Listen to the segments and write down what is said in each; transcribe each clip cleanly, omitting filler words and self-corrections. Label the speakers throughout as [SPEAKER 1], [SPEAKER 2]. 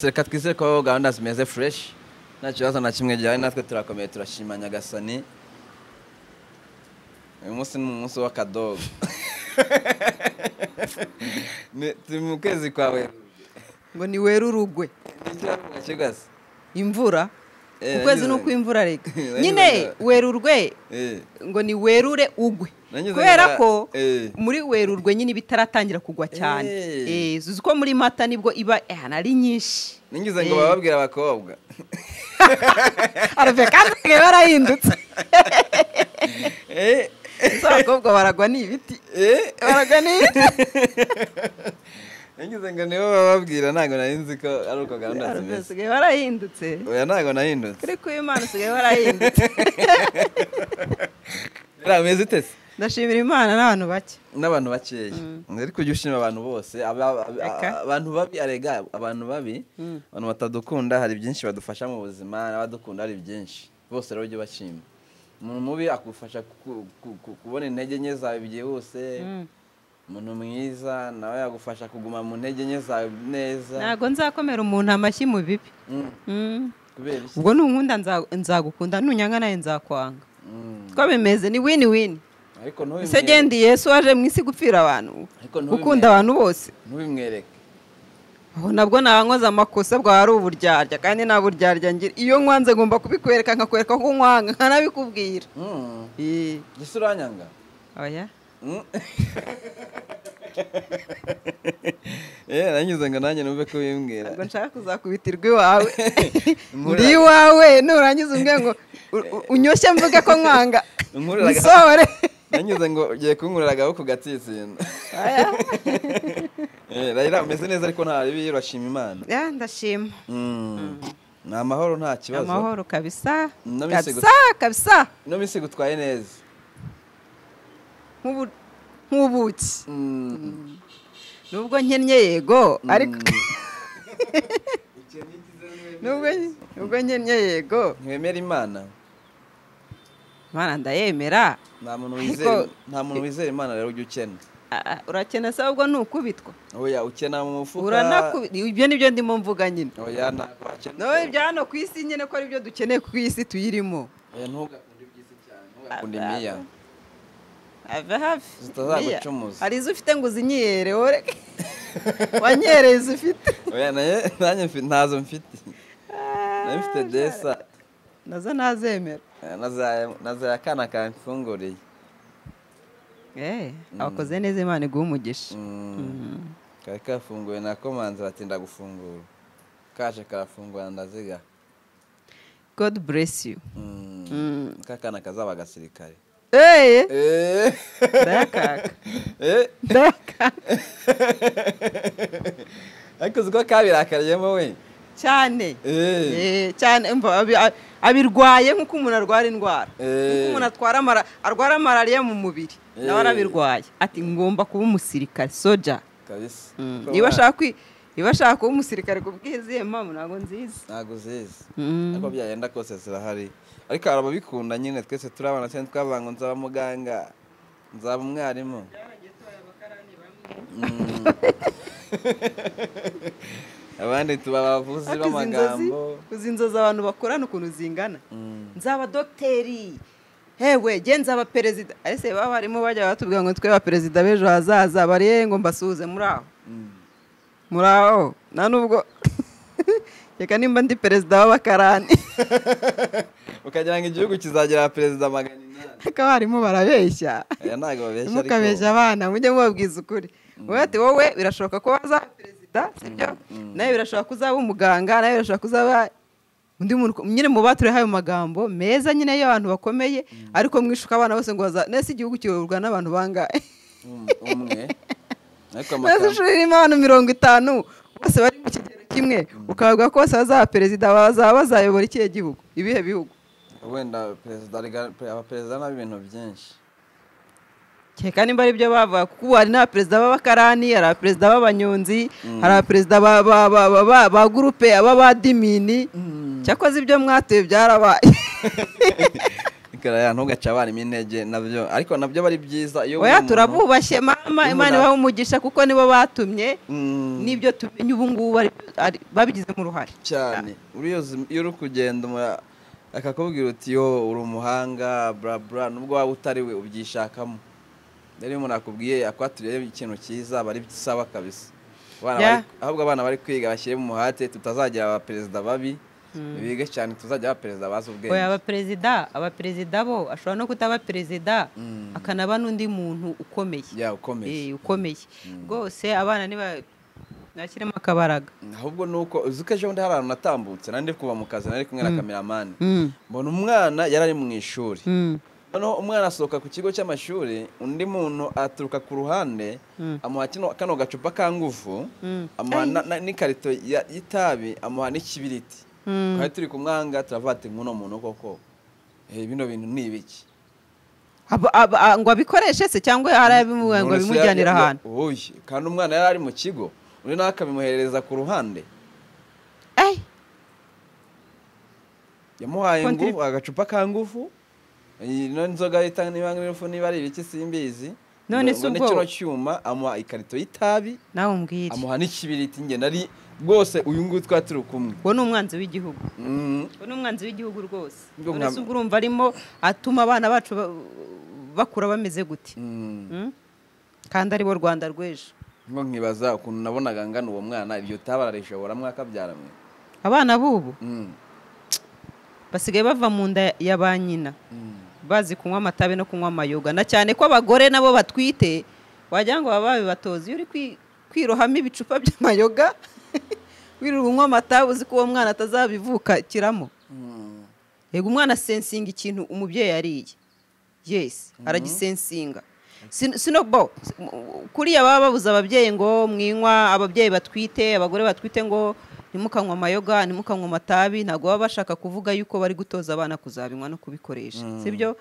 [SPEAKER 1] reka twizere ko gahunda zimeze fresh nta kibazo na kimwe gihari natwe turakomeye turashima Nyagasani uyu munsi ni umunsi w'akadogo turi mu kwezi kwawe
[SPEAKER 2] ngo ni werurugwe imvura ukwezi nuko imvura reka nyine werurwe ngo ni werure ugwe kubera ko muri werurwe nyine bitaratangira kugwa cyane zuzi ko muri mata nibwo iba nari nyinshi
[SPEAKER 1] ningize ngo bababwira abakobwa
[SPEAKER 2] aravuga kandi barahindutse abakobwa baragwa n'ibiti baragwa n'ibiti
[SPEAKER 1] ningize ngo nibo bababwira ntago nari nzi ko ari uko gahunda zimeze
[SPEAKER 2] barahindutse
[SPEAKER 1] oya ntago nahindutse
[SPEAKER 2] kuri ko Imana usigaye barahindutse
[SPEAKER 1] rameze utese
[SPEAKER 2] ndashimira Imana n'abantu
[SPEAKER 1] bakeya ariko ujye ushima abantu bose abantu babi arega abantu babi abantu batadukunda hari byinshi badufasha mu buzima n'abadukunda hari byinshi bose rero ujye bashima umuntu mubi akufasha kubona intege nke zawe byihuse umuntu mwiza nawe yagufasha kuguma mu ntege nke zawe neza
[SPEAKER 2] ntago nzakomera umuntu amashyi mu bibi
[SPEAKER 1] kubera iki
[SPEAKER 2] ubwo nunkunda nzagukunda nunyanga nawe nzakwanga ko bimeze ni win
[SPEAKER 1] ariko ntubimwereke
[SPEAKER 2] ese gendi Yesu waje mu isi gupfira abantu ukunda abantu bose
[SPEAKER 1] ntubimwereke
[SPEAKER 2] aho nabwo nabankoza amakosa bwa ari uburyarya kandi nta buryarya ngira iyo nkwanze ngomba kubikwereka nkakwereka ko nkwanga nkanabikubwira
[SPEAKER 1] gise uranyanga
[SPEAKER 2] oya
[SPEAKER 1] nanyuze ngo nanjye numve ko bimbwira
[SPEAKER 2] ntabwo nshaka kuzakubitirwa iwawe ndi iwawe nurangiza umbwira ngo unyoshye mvuge ko nkwanga usohore
[SPEAKER 1] nanyuze ngo ugiye kunkurira agabo ku gatsitsinda rayira umeze neza ariko nta ribi urashima Imana
[SPEAKER 2] ndashima
[SPEAKER 1] ni amahoro nta kibazo
[SPEAKER 2] amahoro kabisa
[SPEAKER 1] kabisa no misi gutwaye neza
[SPEAKER 2] nk'ubuki nubwo nkennye yego ariko nubwo nkennye yego
[SPEAKER 1] ntiwemera Imana
[SPEAKER 2] ndayemera
[SPEAKER 1] nta muntu wizera Imana rero ujya ukena
[SPEAKER 2] urakena se ahubwo nukubitwa
[SPEAKER 1] oya ukena mu mufuka
[SPEAKER 2] ibyo nibyo ndimo mvuga nyine
[SPEAKER 1] oya ntabwo wakena
[SPEAKER 2] no ibyo hano ku isi nyine ko ari byo dukeneye ku isi tuyirimo
[SPEAKER 1] oya ntugakunde iby'isi cyane ntugakunde imiya
[SPEAKER 2] ave hafi
[SPEAKER 1] zitazagucumuza
[SPEAKER 2] hari izo ufite ngo uzinyere wore wanyereye izo ufite
[SPEAKER 1] oya nanjye ntazo mfite nayo mfite desa
[SPEAKER 2] nazo nazemera
[SPEAKER 1] naza akana kamfunguriye
[SPEAKER 2] abakoze neza Imana iguha umugisha
[SPEAKER 1] kari kafunguye nakomanze batinda gufungura kaje karafungura ndaziga
[SPEAKER 2] God bless you
[SPEAKER 1] kakana kazaba gasirikare
[SPEAKER 2] ndakaka
[SPEAKER 1] ariko uziko kabirakariyemo we
[SPEAKER 2] cyane abirwaye nk'uko umuntu arwara indwara nk'uko umuntu arwara malariya mu mubiri nawe arabirwaye ati ngomba kuba umusirikare soja
[SPEAKER 1] kabisa
[SPEAKER 2] niba ashaka kuba umusirikare kubwiziye mpamvu ntabwo nziza
[SPEAKER 1] ariko byagenda kose zirahari ariko hari ababikunda nyine twese turabana cyane twavuga ngo nzaba muganga nzaba umwarimu abandi tuba abavuzi b'amagambo
[SPEAKER 2] uzi inzozi abantu bakorana ukuntu zingana nzaba dogiteri hewe nge nzaba perezida ariko baba barimo bajya batubwira ngo tweba perezida b'ejo hazaza bariye ngo mbasuhuze muri aho nta nubwo reka nimba ndi perezida w'abakarani
[SPEAKER 1] ukagira ngo igihugu kizagira perezida 800
[SPEAKER 2] ariko barimo barabeshya mukabeshya abana mujye mubabwiza ukuri wowe birashoboka ko wazaba perezida sibyo nawe birashoboka ko uzaba umuganga nawe birashoboka ko uzaba undi muntu nyine mu bature hayo magambo meza nyine y'abantu bakomeye ariko mwishuka abana bose ngo nese igihugu kiyoborwa n'abantu bangahe
[SPEAKER 1] umwe ariko
[SPEAKER 2] amagambo nese ririmo abantu 50 bose bari mu kigero kimwe ukavuga ko bose bazaba perezida bazayobora ikihe gihugu ibihe bihugu
[SPEAKER 1] wenda perezida n'ibintu byinshi
[SPEAKER 2] keka nimba ari byo bavuga kuko hari n'abaperezida b'abakarani hari abaperezida b'abanyonzi hari abaperezida ba gurupe ab'abadimini cyakoze ibyo mwatuye byarabaye
[SPEAKER 1] ntugaca abana intege nabyo ariko nabyo bari byiza iyo
[SPEAKER 2] oya turabubashye mama Imana ibaha umugisha kuko nibo batumye nibyo tumenye ubu ngubu babigizemo uruhare
[SPEAKER 1] cyane iyo uri kugenda akakubwira uti yo uri umuhanga bla bla nubwo waba utari we ubyishakamo rero umuntu akubwiye akwaturiye ikintu cyiza bari bisaba kabisa ahubwo abana bari kwiga bashyire mu muhate tutazagira abaperezida babi bige cyane tuzajya abaperezida bazi ubwenge
[SPEAKER 2] oya abaperezida bo ashobora no kutaba perezida akanaba n'undi muntu ukomeye rwose abana nashyiremo akabaraga
[SPEAKER 1] ahubwo nuko uzi ko ejo bundi hari ahantu natambutse nandi kuva mu kazi nari kumwe na kameramani mbona umwana yari ari mu ishuri noneho umwana asohoka ku kigo cy'amashuri undi muntu aturuka ku ruhande amuha kano gacupa kangufu amuha n'ikarito y'itabi amuha n'ikibiriti twari turi kumwanga turavuga ati nk'uno muntu koko bino bintu ni ibiki
[SPEAKER 2] ngo abikoreshe se cyangwa ngo abimujyanira ahantu
[SPEAKER 1] kandi umwana yari ari mu kigo undi nawe akabimuhereza ku ruhande yamuhaye agacupa kangufu ino nzoga niba ari ibiki simbizi
[SPEAKER 2] none se ubwo
[SPEAKER 1] kino cyuma amuha ikarito y'itabi
[SPEAKER 2] nawe umbwire
[SPEAKER 1] amuha n'ikibiriti nge nari rwose uyu nguyu twari turi kumwe
[SPEAKER 2] uwo ni umwanzi w'igihugu uwo ni umwanzi w'igihugu rwose none se ubwo urumva arimo atuma abana bacu bakura bameze gute kandi ari bo Rwanda rw'ejo
[SPEAKER 1] ngo nkibaza ukuntu nabonaga ngana uwo mwana iryo taba ararishobora mwakabyara mwe
[SPEAKER 2] abana bubu basigaye bava mu nda ya ba nyina bazi kunywa amatabi no kunywa amayoga na cyane ko abagore nabo batwite wagira ngo baba babibatoza iyo uri kwirohamo ibicupa by'amayoga wirirwa unywa amatabi uzi ko uwo mwana atazabivukiramo yego umwana sensinga ikintu umubyeyi yariye yes aragisensinga kuriya baba babuza ababyeyi ngo mwinywa ababyeyi batwite abagore batwite ngo ntimukanywa amayoga ntimukanywa amatabi ntabwo baba bashaka kuvuga yuko bari gutoza abana kuzabinywa no kubikoresha sibyo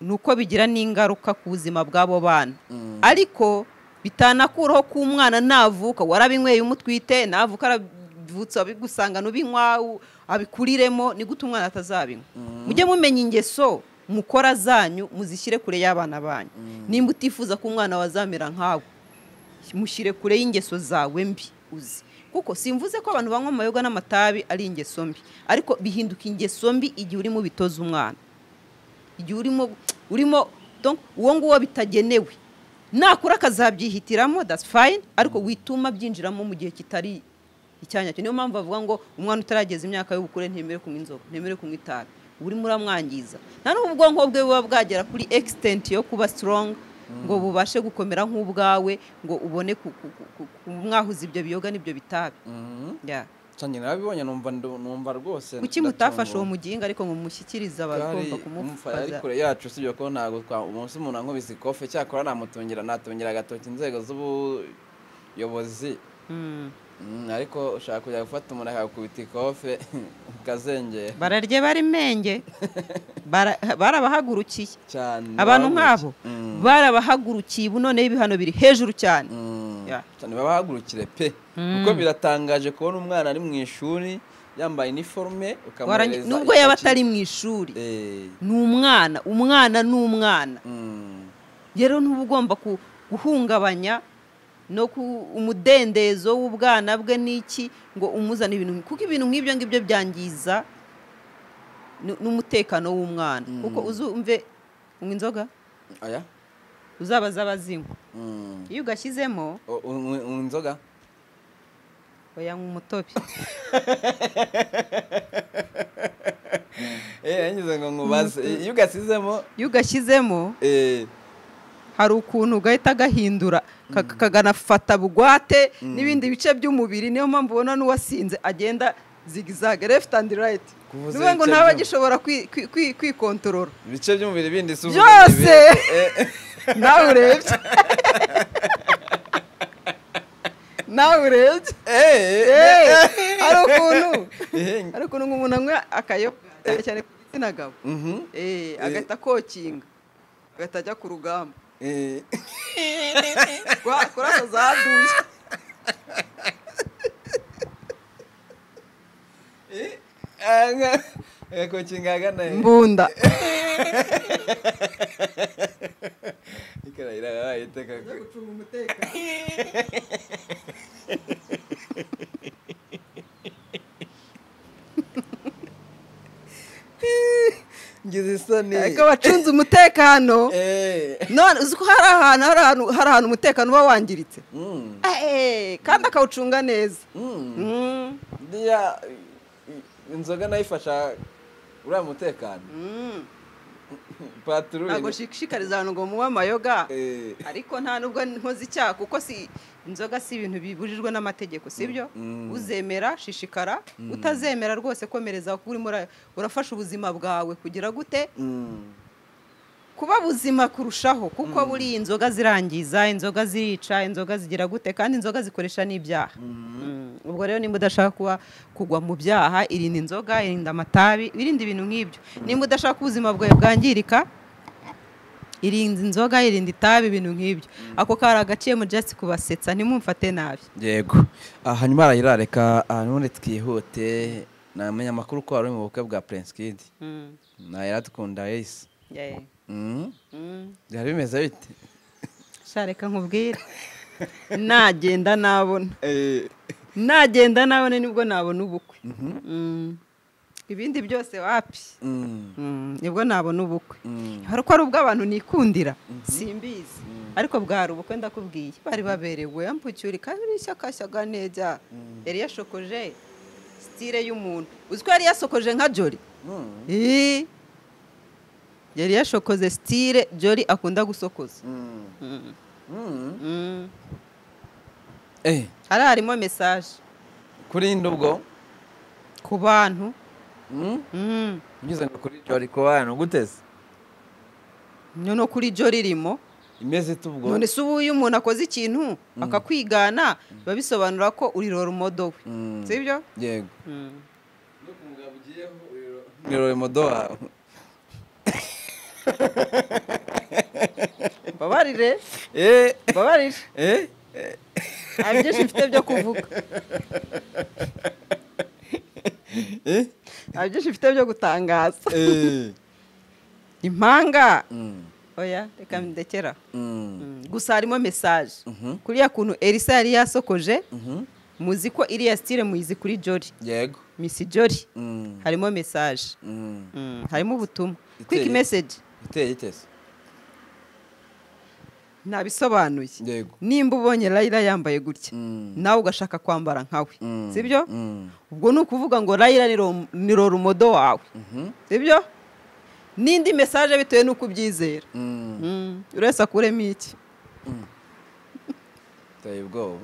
[SPEAKER 2] ni uko bigira n'ingaruka ku buzima bw'abo bana ariko bitanakuraho ko umwana navuka warabinyweye umutwite navuka aravutse abigusanga nubinywa abikuriremo ni gute umwana atazabinywa mujye mumenya ingeso mukora zanyu muzishyire kure y'abana banyu nimba utifuza ko umwana wazamera nkawe mushyire kure y'ingeso zawe mbi uzi kuko simvuze ko abantu banywa amayoga n'amatabi ari ingeso mbi ariko bihinduka ingeso mbi igihe urimo bitoza umwana igihe urimo uwo nguwo bitagenewe nakura akazabyihitiramo that's fine ariko wituma byinjiramo mu gihe kitari icyanya cyo niyo mpamvu bavuga ngo umwana utarageza imyaka y'ubukure ntemere kunywa inzoga ntemere kunywa itabi urimo uramwangiza nta n'ubwo ubwonko bwe buba bwagera kuri extent yo kuba strong ngo bubashe gukomera nk'ubwawe ngo ubone mwahuza ibyo biyoga n'ibyo bitabi
[SPEAKER 1] cyane nabibonye numva rwose
[SPEAKER 2] kuki mutafashe uwo muginga ariko ngo mushyikirize abagomba kumufata
[SPEAKER 1] ari kure yacu sibyo ko ntabwo umunsi umuntu ankubise ikofe cyakora natungira agatoki inzego z'ubuyobozi ariko ushaka kujya gufata umuntu akakubita ikofe ukazengera
[SPEAKER 2] bararye bari menge barabahagurukiye abantu nk'abo barabahagurukiye ubu noneho ibihano biri hejuru cyane
[SPEAKER 1] babahagurukire pe kuko biratangaje kubona umwana ari mu ishuri yambaye iniforume
[SPEAKER 2] nubwo yaba atari mu ishuri ni umwana ni umwana rero ntuba ugomba guhungabanya no umudendezo w'ubwana bwe n'iki ngo umuzane ibintu kuko ibintu nk'ibyo ngibyo byangiza n'umutekano w'umwana kuko uzumve unywa inzoga uzabaza abazinywa iyo ugashyizemo
[SPEAKER 1] unywa inzoga
[SPEAKER 2] oya umutobe
[SPEAKER 1] yanyuze ngo nkubaze iyo
[SPEAKER 2] ugashyizemo hari ukuntu ugahita gahindura kaganafata bugwate n'ibindi bice by'umubiri niyo mpamvu ubona n'uwasinze agenda zigzag left and right niyo ngo ntawe agishobora kwikontorora
[SPEAKER 1] ibice by'umubiri bindi si
[SPEAKER 2] byose nawe urebye hari ukuntu umuntu anywa akayoga cyane ku gitsina gabo agahita kokinga agahita ajya ku rugamba kuraso zaduye
[SPEAKER 1] coaching agana
[SPEAKER 2] mbunda
[SPEAKER 1] ikarayira iteka
[SPEAKER 2] gucunga umutekano
[SPEAKER 1] ngize isoni
[SPEAKER 2] ariko bacunze umutekano none uzi ko hari ahantu umutekano uba wangiritse kandi akawucunga neza
[SPEAKER 1] inzoga nayifasha uriya mutekano
[SPEAKER 2] ntabwo nshishikariza abantu ngo munywe amayoga ariko nta nubwo nkoze icyaha kuko inzoga si ibintu bibujijwe n'amategeko sibyo uzemera shishikara utazemera rwose komereza kuko urimo urafasha ubuzima bwawe kugira gute kuba buzima kurushaho kuko buri inzoga zirangiza inzoga zirica inzoga zigira gute kandi inzoga zikoresha n'ibyaha ubwo rero nimba udashaka kugwa mu byaha irinda inzoga irinda amatabi irinda ibintu nk'ibyo nimba udashaka ubuzima bwawe bwangirika irinda inzoga irinda itabi ibintu nk'ibyo ako kari agaciye mu just kubasetsa ntimumfate nabi
[SPEAKER 1] yego hanyuma arayirareka none twihute namenya amakuru ko wari mu bukwe bwa Prince Kid na Iradukunda Ace byari bimeze bite
[SPEAKER 2] shareka nkubwire nagenda nabona nibwo nabona ubukwe ibindi byose wapi nibwo nabona ubukwe ariko ari ubw'abantu nikundira simbizi ariko bwari ubukwe ndakubwiye bari baberewe ampucyuri kabiri ishyakashyaga neza yari yashokoje style y'umuntu uziko yari yasokoje nka Jolly yari yashokoze style Jolly akunda gusokoza harimo message
[SPEAKER 1] kuri ndubwo
[SPEAKER 2] ku bantu
[SPEAKER 1] ngize ngo kuri Jolly ko bantu guteze
[SPEAKER 2] no kuri Jolly rimo
[SPEAKER 1] imeze tubwo
[SPEAKER 2] none se ubu umuntu akoze ikintu akakwigana babisobanura ko uri role model we sibyo
[SPEAKER 1] yego no kumugabo ugiyeho uri role model wawe
[SPEAKER 2] babarire hari byinshi mfite byo kuvuga hari byinshi mfite byo gutangaza impanga oya reka ndekera gusa harimo message kuriya kuntu Elisa yari yasokoje muzi ko iriya style muyizi kuri Jolly
[SPEAKER 1] yego
[SPEAKER 2] Miss Jolly harimo message harimo ubutumwa quick message
[SPEAKER 1] itese
[SPEAKER 2] nabisobanuye nimba ubonye Raila yambaye gutya nawe ugashaka kwambara nkawe sibyo ubwo ni ukuvuga ngo Raila ni role model wawe sibyo n'indi message bitewe nuko ubyizera urese akuremo iki
[SPEAKER 1] tayibwo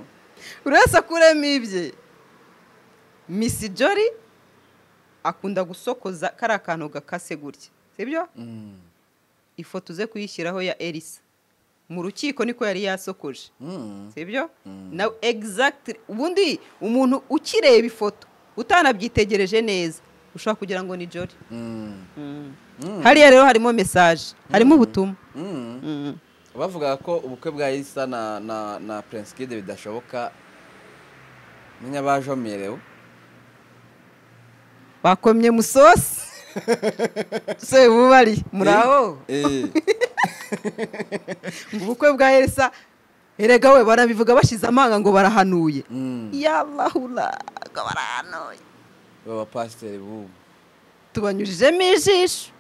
[SPEAKER 2] urese akuremo ibye Miss Jolly akunda gusokoza kari akantu gakase gutya sibyo ifoto uze kuyishyiraho ya Elisa mu rukiko niko yari yasokoje sibyo na exactly ubundi umuntu ukireba ifoto utanabyitegereje neza ushaka kugira ngo ni Jolly hariya rero harimo message harimo ubutumwa
[SPEAKER 1] bavuga ko ubukwe bwa Elisa na Prince Kid bidashoboka menya bajomerewe
[SPEAKER 2] bakomye musosi se bubari muraho ubukwe bwa Elisa erega we barabivuga bashize amanga ngo barahanuye yallahula ngo barahanuye
[SPEAKER 1] baba pastor bubu
[SPEAKER 2] tubanyujijemo ijisho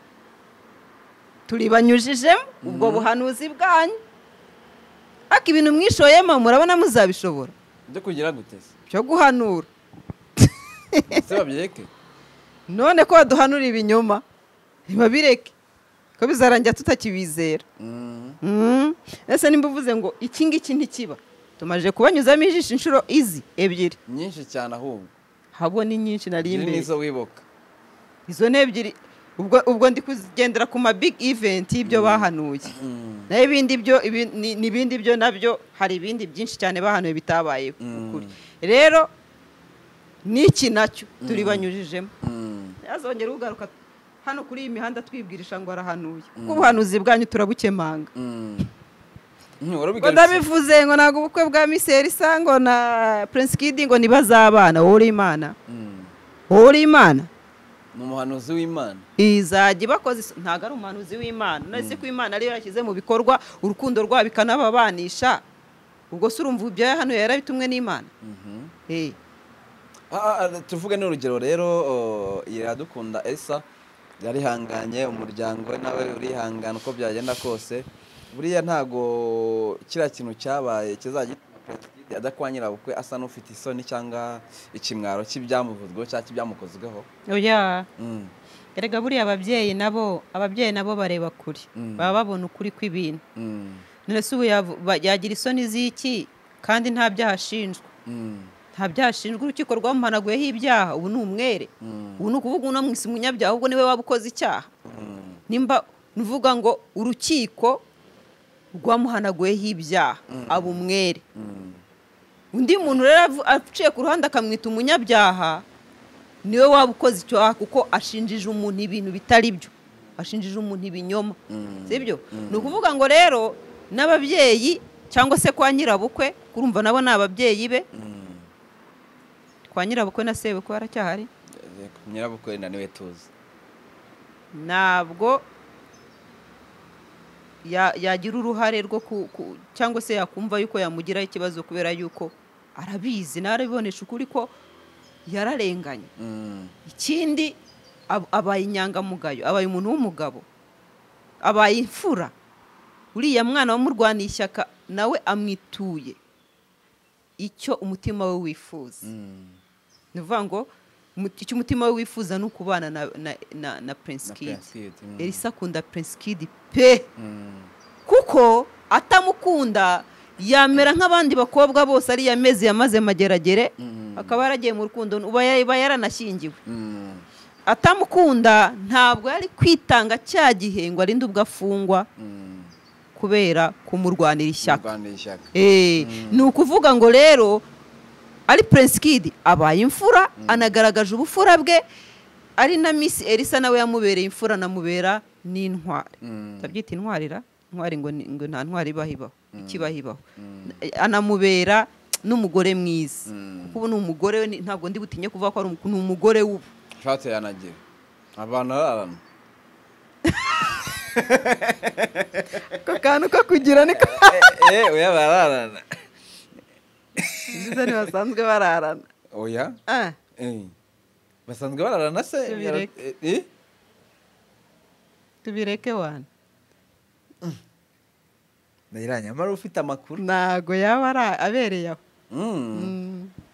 [SPEAKER 2] turibanyujijemo ubwo buhanuzi bwanyu ariko ibintu mwishoyemo murabona muzabishobora
[SPEAKER 1] byo kugira gutese
[SPEAKER 2] byo guhanura
[SPEAKER 1] se babyireke
[SPEAKER 2] none ko baduhanura ibinyoma ntibabireke ko bizarangira tutakibizera ese nimba uvuze ngo iki ngiki ntikiba tumaze kubanyuzamo ijisho inshuro izi ebyiri
[SPEAKER 1] nyinshi cyane ahubwo
[SPEAKER 2] habo ni nyinshi nari imbere
[SPEAKER 1] nizo wibuka
[SPEAKER 2] izo ni ebyiri ubwo ndi kugendera ku ma big event y'ibyo bahanuye naho ibindi byo nabyo hari ibindi byinshi cyane bahanuye bitabayeho ukuri rero n'iki nacyo turi banyujijemo yazongera ugaruka hano kuri iyi mihanda twibwirisha ngo arahanuye kuko ubuhanuzi bwanyu turabukemanga ndabivuze ngo ntabwo ubukwe bwa Miss Elisa ngo na Prince Kid ngo ntibazabana wowe uri imana wowe uri imana
[SPEAKER 1] ni umuhanuzi w'Imana
[SPEAKER 2] izajya bakoze ntago ari umuhanuzi w'Imana nese ko Imana ariyo yashyize mu bikorwa urukundo rwabo ikanababanisha ubwo se urumva ibyo hano yarabitumwe n'Imana
[SPEAKER 1] tuvuge n'urugero rero Iradukunda Elsa yarihanganye umuryango nawe urihangana uko byagenda kose buriya ntago kira kintu cyabaye kizajya adakwanyira bukwe asa n'ufite isoni cyangwa ikimwaro cy'ibyamuvuzweho cyangwa ibyamukozweho
[SPEAKER 2] oya erega buriya ababyeyi nabo bareba kuri baba babona ukuri kw'ibintu none se ubu yagira isoni z'iki kandi nta byaha ashinjwa nta byashinjwa urukiko rwamuhanaguyeho ibyaha ubu ni umwere ubu ni ukuvuga unamwise umunyabyaha ahubwo niwe waba ukoze icyaha nimba nuvuga ngo urukiko rwamuhanaguyeho ibyaha aba umwere undi muntu rero aciye ku ruhande akamwita umunyabyaha niwe waba ukoze icyaha kuko ashinjije umuntu ibintu bitari byo ashinjije umuntu ibinyoma sibyo ni ukuvuga ngo rero n'ababyeyi cyangwa se kwa nyirabukwe kurumva nabo ni ababyeyi be kwa nyirabukwe na sebukwe baracyahari
[SPEAKER 1] nyirabukwe na niwe tuzi
[SPEAKER 2] ntabwo yagira uruhare rwo cyangwa se yakumva yuko yamugiraho ikibazo kubera yuko arabizi narabibonesha ukuri ko yararenganye ikindi abaye inyangamugayo abaye umuntu w'umugabo abaye imfura uriya mwana wamurwaniye ishyaka nawe amwituye icyo umutima we wifuza ni ukuvuga ngo icyo umutima we wifuza ni ukubana na Prince Kid Elsa akunda Prince Kid pe kuko atamukunda yamera nk'abandi bakobwa bose ari yameze yamaze mageragere akaba yaragiye mu rukundo uba yaranashyingiwe atamukunda ntabwo yari kwitanga cya gihe ngo arinde ubwo afungwa kubera kumurwanira ishyaka ni ukuvuga ngo rero ari Prince Kid abaye imfura anagaragaje ubufura bwe ari na Miss Elsa nawe yamubereye imfura namubera n'intwari tabyita intwarira intwari ngo nta ntwari ibahibaho ikibahibaho anamubera n'umugore mwiza kuko ni umugore ntabwo ndi butinye kuvuga ko ari umugore w'ubu
[SPEAKER 1] shatse yanagira abantu ararana
[SPEAKER 2] ko kantu ko kugira niko
[SPEAKER 1] oya bararana
[SPEAKER 2] ndetse basanzwe bararana
[SPEAKER 1] oya basanzwe bararana se
[SPEAKER 2] tubireke wana
[SPEAKER 1] nyamara ufite amakuru
[SPEAKER 2] ntago yaba abereye aho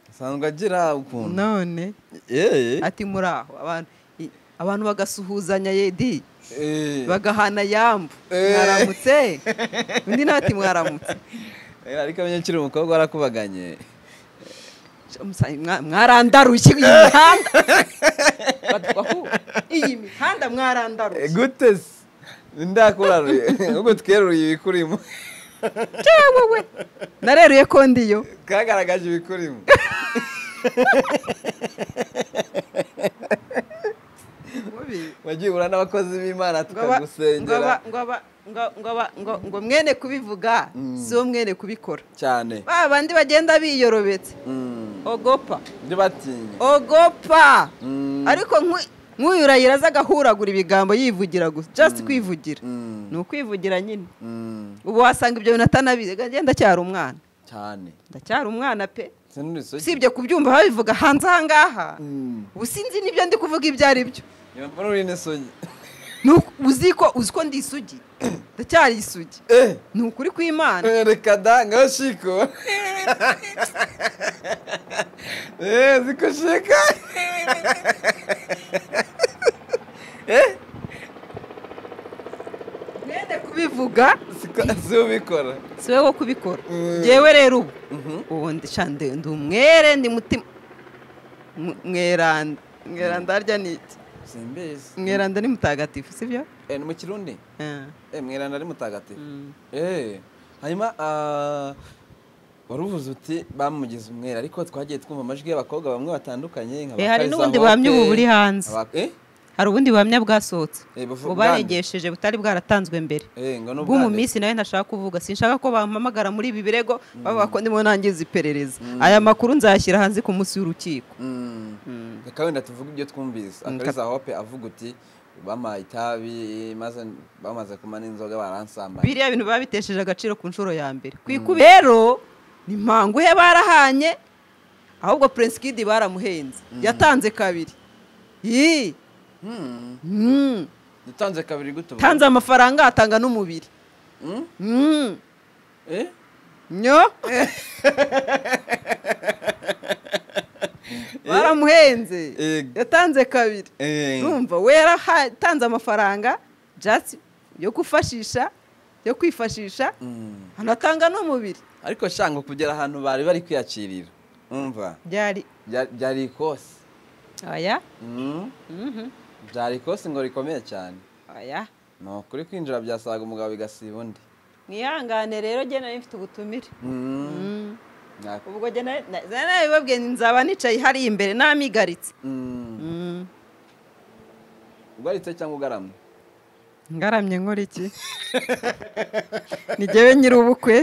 [SPEAKER 1] asanzwe agira ukuntu
[SPEAKER 2] none ati muri aho abantu bagasuhuzanya yedi bagahana yambu mwaramutse undi nati mwaramutse
[SPEAKER 1] ariko abanyakiri umukobwa warakubaganye
[SPEAKER 2] mwarandaruye imihanda iyi mihanda mwarandaruye
[SPEAKER 1] gute se ndakuraruye ubwo tweruye ibikurimo
[SPEAKER 2] wowe nareruye ko ndiyo
[SPEAKER 1] kagaragaje ibikurimo wagiye ura n'abakozi b'Imana tukagusengera
[SPEAKER 2] ngo mwene kubivuga si wo mwene kubikora
[SPEAKER 1] cyane
[SPEAKER 2] bandi bagenda biyorobetse ogopa
[SPEAKER 1] ibyo batinya
[SPEAKER 2] ogopa ariko nk'uyu urayira aza agahuragura ibigambo yivugira gusa just kwivugira ni ukwivugira nyine ubu wasanga ibyo bintu atanabizi agenda cyari umwana
[SPEAKER 1] cyane
[SPEAKER 2] ndacyari umwana pe usibye kubyumva babivuga hanze aha ngaha ubu sinzi n'ibyo ndi kuvuga ibyo ari byo uzi ko ndi isugi ndacyari isugi ni ukuri kw'Imana
[SPEAKER 1] reka da ngaho shiko ziko shika
[SPEAKER 2] mwende kubivuga
[SPEAKER 1] si ubikora
[SPEAKER 2] si wowe wo kubikora ngewe rero ubu ndi umwere ndi mutima mweranda harya ni iki mweranda ni mutagatifu sibyo
[SPEAKER 1] ni mu Kirundi mweranda ari mutagatifu hanyuma waruvuze uti bamugize umwere ariko twagiye twumva amajwi y'abakobwa bamwe batandukanye
[SPEAKER 2] hari n'ubundi buhamya ubu buri hanze hari ubundi buhamya bwasohotse baregesheje butari bwaratanzwe mbere bwo mu minsi nawe ntashaka kuvuga sinshaka ko bampamagara muri ibi birego bavuga ko ndimo nangiza iperereza aya makuru nzayashyira hanze ku munsi w'urukiko
[SPEAKER 1] reka wenda tuvuge ibyo twumvise Akariza Hope avuga uti bamaye itabi maze bamaze kumana inzoga baransambanya
[SPEAKER 2] biriya bintu babitesheje agaciro ku nshuro ya mbere kwikubi rero ni mpanguhe barahanye ahubwo Prince Kid baramuhenze yatanze kabiri
[SPEAKER 1] yatanze kabiri gute
[SPEAKER 2] tanze amafaranga atanga n'umubiri nyo baramuhenze yatanze kabiri urumva we yaratanze amafaranga just yo gufashisha yo kwifashisha anatanga n'umubiri
[SPEAKER 1] ariko shango kugera ahantu bari kwiyakirira umva byari ikose
[SPEAKER 2] aya
[SPEAKER 1] byari ikose ngo rikomeye cyane
[SPEAKER 2] aya
[SPEAKER 1] no kuri kwinjira byasaga umugabo bigasiba undi
[SPEAKER 2] mwihangane rero je nari mfite ubutumire ubwo je nari babwiye nzaba nicaye hari imbere namigaritse
[SPEAKER 1] ugaritse cyangwa ugaramye
[SPEAKER 2] ngaramye nkora iki ni jewe nyiri ubukwe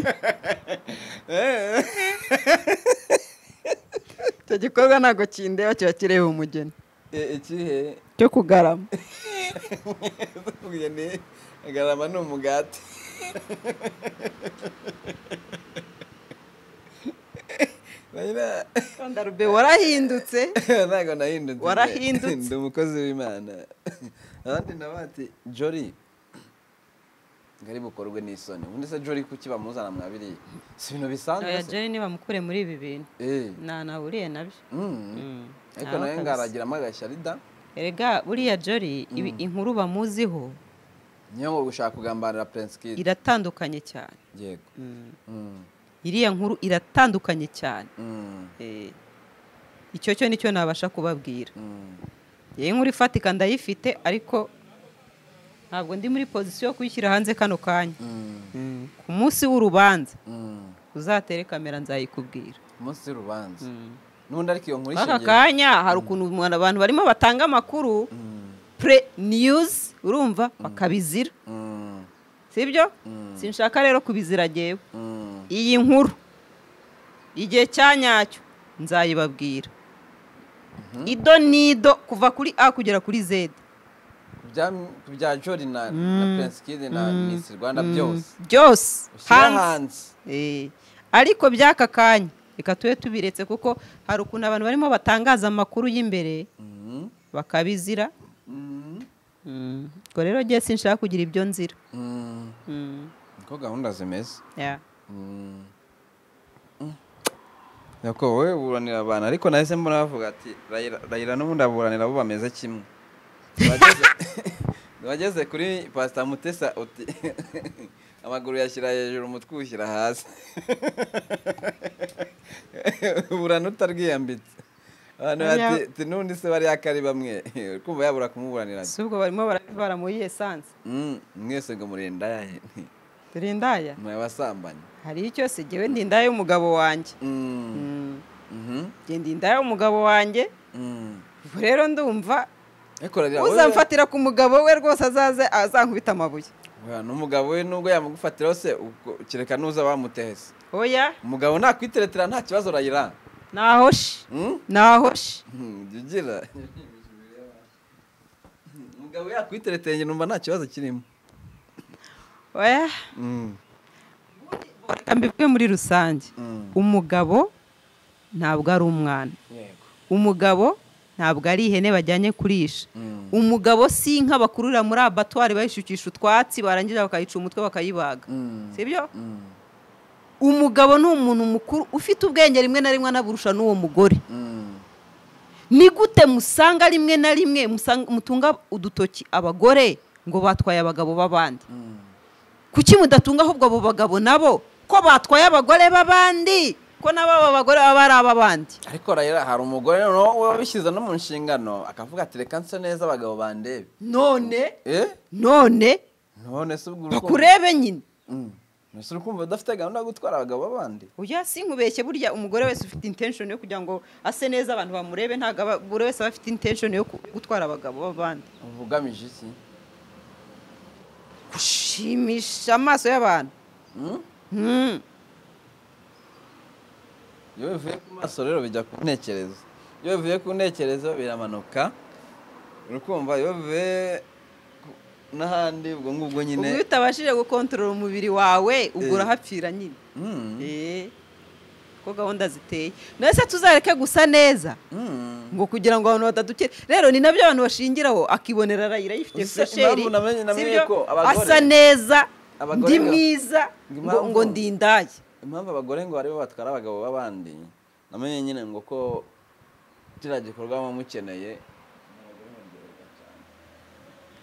[SPEAKER 2] icyo gikorwa ntabwo kindeba kiba kireba umugeni
[SPEAKER 1] ikihe
[SPEAKER 2] cyo kugarama
[SPEAKER 1] agarama ni umugati
[SPEAKER 2] Ndarube warahindutse
[SPEAKER 1] ntago nahindutse
[SPEAKER 2] warahindutse
[SPEAKER 1] ndi umukozi w'Imana abandi nabati Jolly ngari bukorwe n'isoni ubundi se Jolly kuki bamuzana mwabiri si ibintu bisanzwe
[SPEAKER 2] ya Jolly niba mukure muri ibi bintu nahuriye nabyo
[SPEAKER 1] ariko nawe ngaragiramo agashyarida
[SPEAKER 2] erega buriya Jolly inkuru bamuziho
[SPEAKER 1] niyo ngo gushaka kugambanira Prince Kid
[SPEAKER 2] iratandukanye cyane
[SPEAKER 1] yego
[SPEAKER 2] iriya nkuru iratandukanye cyane icyo cyo nicyo nabasha kubabwira yewe inkuru ifatika ndayifite ariko ntabwo ndi muri position yo kuyishyira hanze kano kanya ku munsi w'urubanza uzatere kamera nzayikubwira
[SPEAKER 1] umunsi w'urubanza n'undi ariko iyo nkuru ishingiye
[SPEAKER 2] aka kanya hari ukuntu abantu barimo batanga amakuru pre news urumva bakabizira sibyo sinshaka rero kubizira jewe iyi nkuru igihe cyanyacyo nzayibabwira ido nido kuva kuri A kugera kuri Z
[SPEAKER 1] bya Jolly na Prince Kid na Miss Rwanda
[SPEAKER 2] byose hands ariko byaka kanya reka tube tubiretse kuko hari ukuntu abantu barimo batangaza amakuru y'imbere bakabizira ko rero giye sinshaka kugira ibyo nzira
[SPEAKER 1] ko gahunda zimeze yako wowe buranira abantu ariko nahise mbona bavuga ati Raila n'ubundi aburanira bo bameze kimwe bageze kuri Pastor Mutesa uti amaguru yashyira hejuru umutwe ushyira hasi burana utarwiyambitse abantu bati n'undi se bari akari bamwe kumva yabura kumuburanira
[SPEAKER 2] subwo barimo barabivara muri essence
[SPEAKER 1] mwese ngo murinda yahe
[SPEAKER 2] turindaya
[SPEAKER 1] mwe basambanye
[SPEAKER 2] hari icyo se jewe ndindaye umugabo wanjye ndindaye umugabo wanjye rero ndumva uzamfatira ku mugabo we rwose azaze azankubita amabuye
[SPEAKER 1] n'umugabo we nubwo yamugufatira se kireka nuza bamutehese
[SPEAKER 2] oya
[SPEAKER 1] umugabo nakwiteretera nta kibazo Raila
[SPEAKER 2] nahoshe
[SPEAKER 1] ugira umugabo yakwitereteye numva nta kibazo kirimo
[SPEAKER 2] oya ambibwe muri rusange umugabo ntabwo ari umwana umugabo ntabwo ari ihene bajyanye kurisha umugabo si inka bakurura muri abatwari bayishukisha utwatsi barangira bakayica umutwe bakayibaga sibyo umugabo ni umuntu mukuru ufite ubwenge rimwe na rimwe anaburusha n'uwo mugore ni gute musanga rimwe na rimwe mutunga udutoki abagore ngo batwaye abagabo b'abandi kuki mudatunga ahubwo abo bagabo nabo ko batwaye abagore b'abandi ko nabo abagore baba ari ab'abandi
[SPEAKER 1] ariko Raila hari umugore wabishyize no mu nshingano akavuga ati reka nse neza abagabo bandebe
[SPEAKER 2] none
[SPEAKER 1] se ubwo
[SPEAKER 2] bakurebe nyine
[SPEAKER 1] Nese urukumva udafite gahunda yo gutwara abagabo b'abandi?
[SPEAKER 2] Oya sinkubeshye, burya umugore wese ufite intention yo kugira ngo ase neza abantu bamurebe, ntago buri wese afite intention yo gutwara abagabo b'abandi.
[SPEAKER 1] Uvugamije iki?
[SPEAKER 2] Gushimisha amaso y'abantu.
[SPEAKER 1] Iyo bivuye ku maso rero bijya ku ntekerezo. Iyo bivuye ku ntekerezo biramanuka. Urukumva iyo bivuye n'ahandi ubwo ngubwo nyine.
[SPEAKER 2] Ubwo utabashije gukontorora umubiri wawe ubwo urahapfira nyine. Ko gahunda ziteye. Nese tuzareke gusa neza. Ngo kugira ngo abantu batadukire. Rero ni nabyo abantu bashingiraho, akibonera Rayira yifite fresheri. Asa neza. Ndi mwiza ngo ndindaye.
[SPEAKER 1] Impamvu abagore ngo aribo batwara abagabo b'abandi, namenye nyine ngo ko kiriya gikorwa mukeneye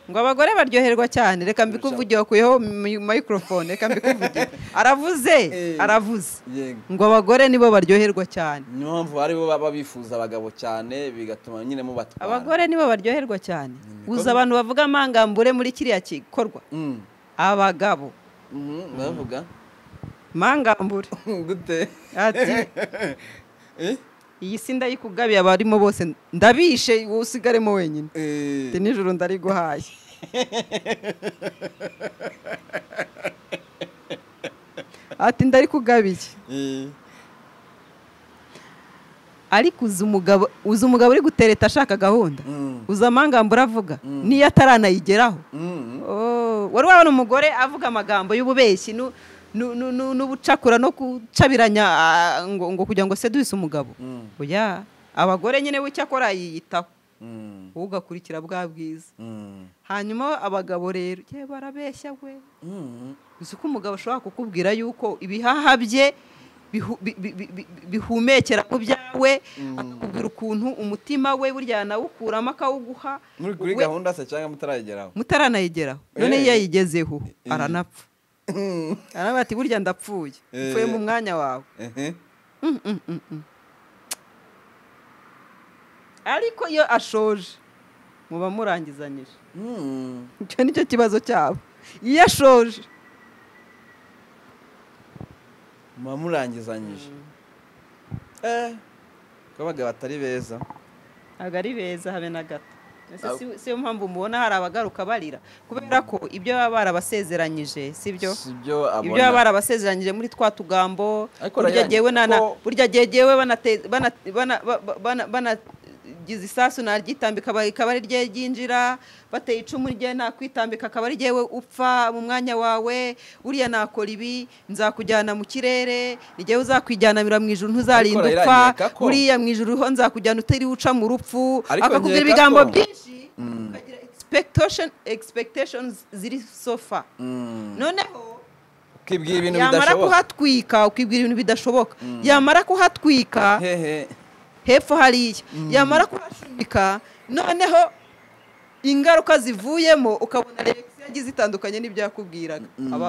[SPEAKER 2] ngo abagore baryoherwa cyane. Reka mbikuvugiye kuyeho microphone, reka mbikuvugiye. Aravuze ngo abagore nibo baryoherwa cyane.
[SPEAKER 1] Niyo mpamvu aribo baba bifuza abagabo cyane, bigatuma nyine mubatwara.
[SPEAKER 2] Abagore nibo baryoherwa cyane. Uza abantu bavuga amangambure muri kiriya gikorwa. Abagabo
[SPEAKER 1] bavuga
[SPEAKER 2] mangambure
[SPEAKER 1] gute?
[SPEAKER 2] Ati iyi si ndayikugabiye abarimo bose ndabishe, usigaremo wenyine. Nijoro ndariguhaye. Ati ndarikugabiye. Ariko uzi umugabo uri gutereta ashaka gahunda. Uza amangambure avuga niyo ataranayigeraho. Wari wabona umugore avuga amagambo y'ububeshyi n'ubucakura no kucabiranya ngo kugira ngo seduise umugabo. Oya, abagore nyine w'icyakora yiyitaho, ugakurikira bwa bwiza. Hanyuma abagabo rero barabeshya we. Uzi ko umugabo ashobora kukubwira yuko ibihaha bye bihumekera mu byawe, akakubwira ukuntu umutima we burya nawukuramo akawuguha.
[SPEAKER 1] Muri kuri gahunda se cyangwa
[SPEAKER 2] mutaranayigeraho. None iyo yayigezeho aranapfa. Arabati burya ndapfuye, upfuye mu mwanya wawe. Ariko iyo ashoje muba murangizanyije. Icyo nicyo kibazo cyabo. Iyo ashoje
[SPEAKER 1] muba murangizanyije. Ko abagabo batari beza.
[SPEAKER 2] Ntabwo ari beza habe na gato. Siyo mpamvu mubona hari abagaruka barira, kubera ko ibyo baba barabasezeranyije sibyo. Ibyo baba barabasezeranyije muri twa tugambo, burya jewe banagize isasu naryitambika ikaba ari rye ryinjira, bateye icumu rye nakwitambika akaba ari jewe upfa mu mwanya wawe. Uriya nakora ibi, nzakujyana mu kirere, ni jewe uzakwijyanamira mu ijuru ntuzarinda upfa. Uriya mu ijuru ho nzakujyana utari uca mu rupfu. Akakubwira ibigambo byinshi, ukagira expectations ziri sofa. Noneho
[SPEAKER 1] ukibwira ibintu
[SPEAKER 2] yamara kuhatwika, ukibwira ibintu bidashoboka. Yamara kuhatwika hepfo hariya, yamara kuhashumika, noneho ingaruka zivuyemo ukabona reaction yagize itandukanye n'ibyo yakubwiraga,